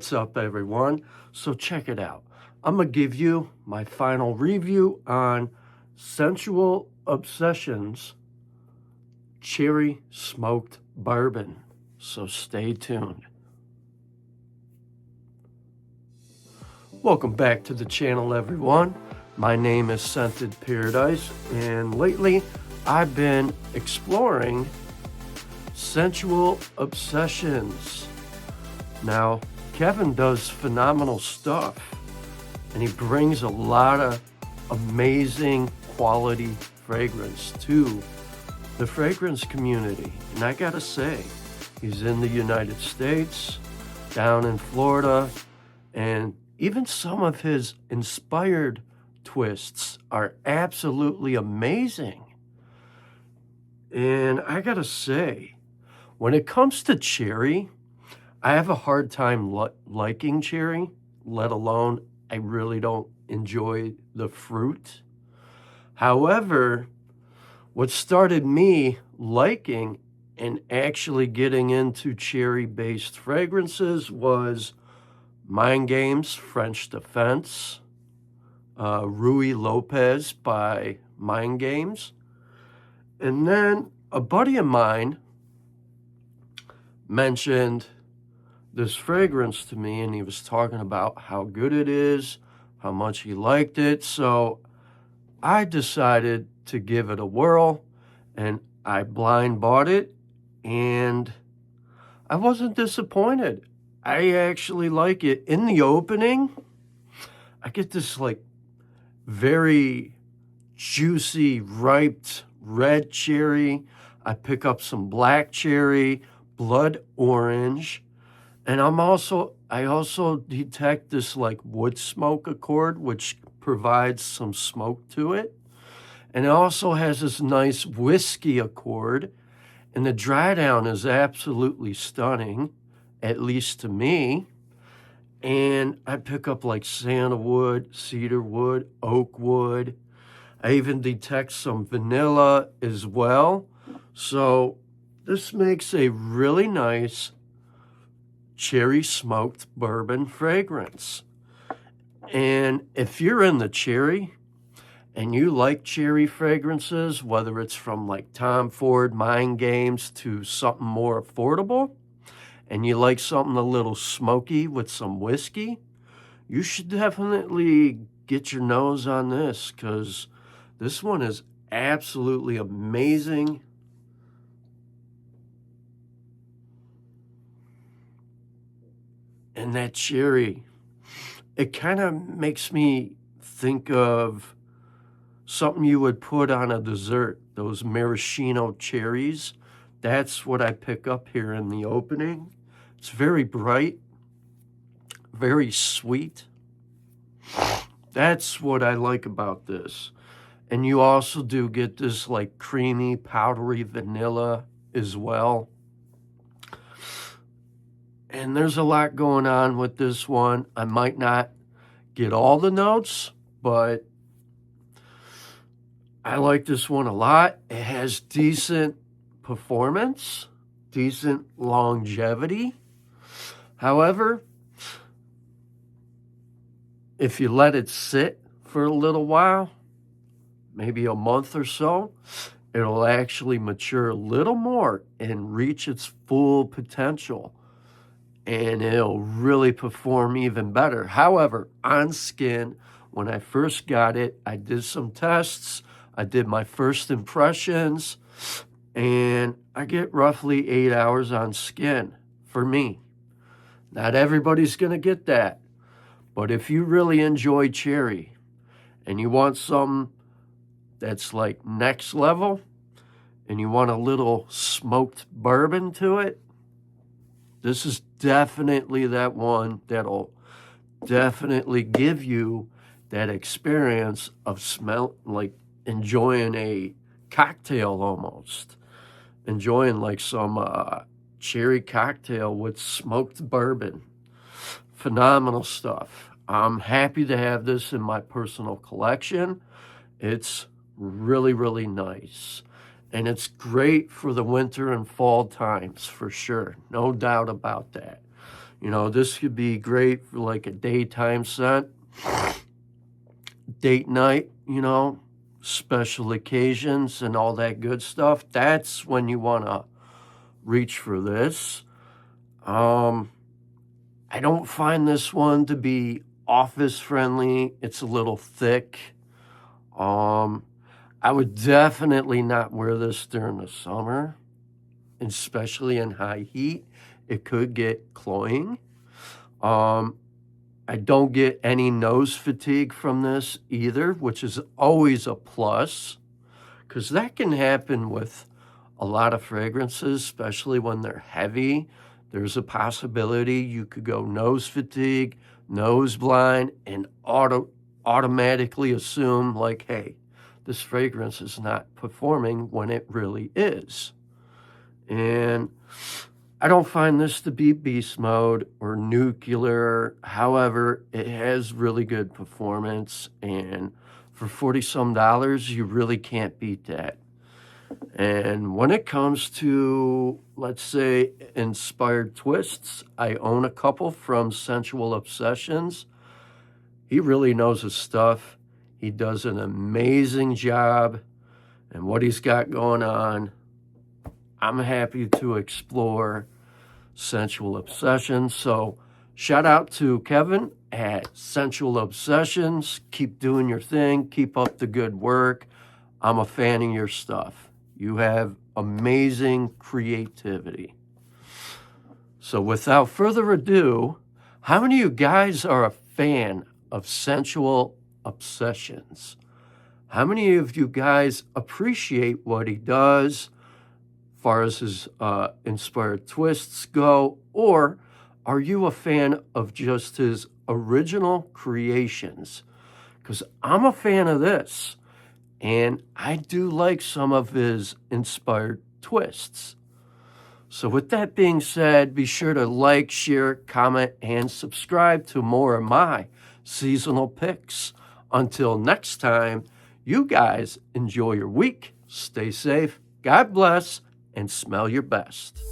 What's up, everyone? So check it out. I'm going to give you my final review on Scentual Obsessions Cherry Smoked Bourbon. So stay tuned. Welcome back to the channel, everyone. My name is Scented Paradise, and lately I've been exploring Scentual Obsessions. Now, Kevin does phenomenal stuff, and he brings a lot of amazing quality fragrance to the fragrance community. And I gotta say, he's in the United States, down in Florida, and even some of his inspired twists are absolutely amazing. And I gotta say, when it comes to cherry, I have a hard time liking cherry, let alone I really don't enjoy the fruit. However, what started me liking and actually getting into cherry-based fragrances was Mind Games French Defense, Rui Lopez by Mind Games. And then a buddy of mine mentioned this fragrance to me, and he was talking about how good it is, how much he liked it. So I decided to give it a whirl, and I blind bought it, and I wasn't disappointed. I actually like it. In the opening, I get this like very juicy, ripe red cherry. I pick up some black cherry, blood orange, and I also detect this like wood smoke accord, which provides some smoke to it. And it also has this nice whiskey accord, and the dry down is absolutely stunning, at least to me. And I pick up like sandalwood, cedarwood, oak wood. I even detect some vanilla as well. So this makes a really nice cherry smoked bourbon fragrance. And if you're in the cherry and you like cherry fragrances, whether it's from like Tom Ford, Mind Games to something more affordable, and you like something a little smoky with some whiskey, you should definitely get your nose on this, because this one is absolutely amazing. And that cherry, it kind of makes me think of something you would put on a dessert, those maraschino cherries. That's what I pick up here in the opening. It's very bright, very sweet. That's what I like about this. And you also do get this like creamy, powdery vanilla as well. And there's a lot going on with this one. I might not get all the notes, but I like this one a lot. It has decent performance, decent longevity. However, if you let it sit for a little while, maybe a month or so, it'll actually mature a little more and reach its full potential, and it'll really perform even better. However, on skin, when I first got it, I did some tests. I did my first impressions, and I get roughly 8 hours on skin for me. Not everybody's going to get that, but if you really enjoy cherry and you want something that's like next level and you want a little smoked bourbon to it, this is definitely that one that'll definitely give you that experience of smell, like enjoying a cocktail almost. Enjoying like some cherry cocktail with smoked bourbon. Phenomenal stuff. I'm happy to have this in my personal collection. It's really, really nice. And it's great for the winter and fall times, for sure. No doubt about that. You know, this could be great for like a daytime scent, date night, you know, special occasions and all that good stuff. That's when you want to reach for this. I don't find this one to be office friendly. It's a little thick. I would definitely not wear this during the summer, especially in high heat. It could get cloying. I don't get any nose fatigue from this either, which is always a plus, because that can happen with a lot of fragrances, especially when they're heavy. There's a possibility you could go nose fatigue, nose blind, and automatically assume, like, hey, this fragrance is not performing when it really is. And I don't find this to be beast mode or nuclear. However, it has really good performance, and for 40 some dollars, you really can't beat that. And when it comes to, let's say, inspired twists, I own a couple from Sensual Obsessions. He really knows his stuff. He does an amazing job, and what he's got going on, I'm happy to explore Sensual Obsessions. So shout out to Kevin at Sensual Obsessions. Keep doing your thing. Keep up the good work. I'm a fan of your stuff. You have amazing creativity. So without further ado, how many of you guys are a fan of Sensual Obsessions? How many of you guys appreciate what he does as far as his inspired twists go? Or are you a fan of just his original creations? Because I'm a fan of this, and I do like some of his inspired twists. So with that being said, be sure to like, share, comment, and subscribe to more of my seasonal picks. Until next time, you guys enjoy your week, stay safe, God bless, and smell your best.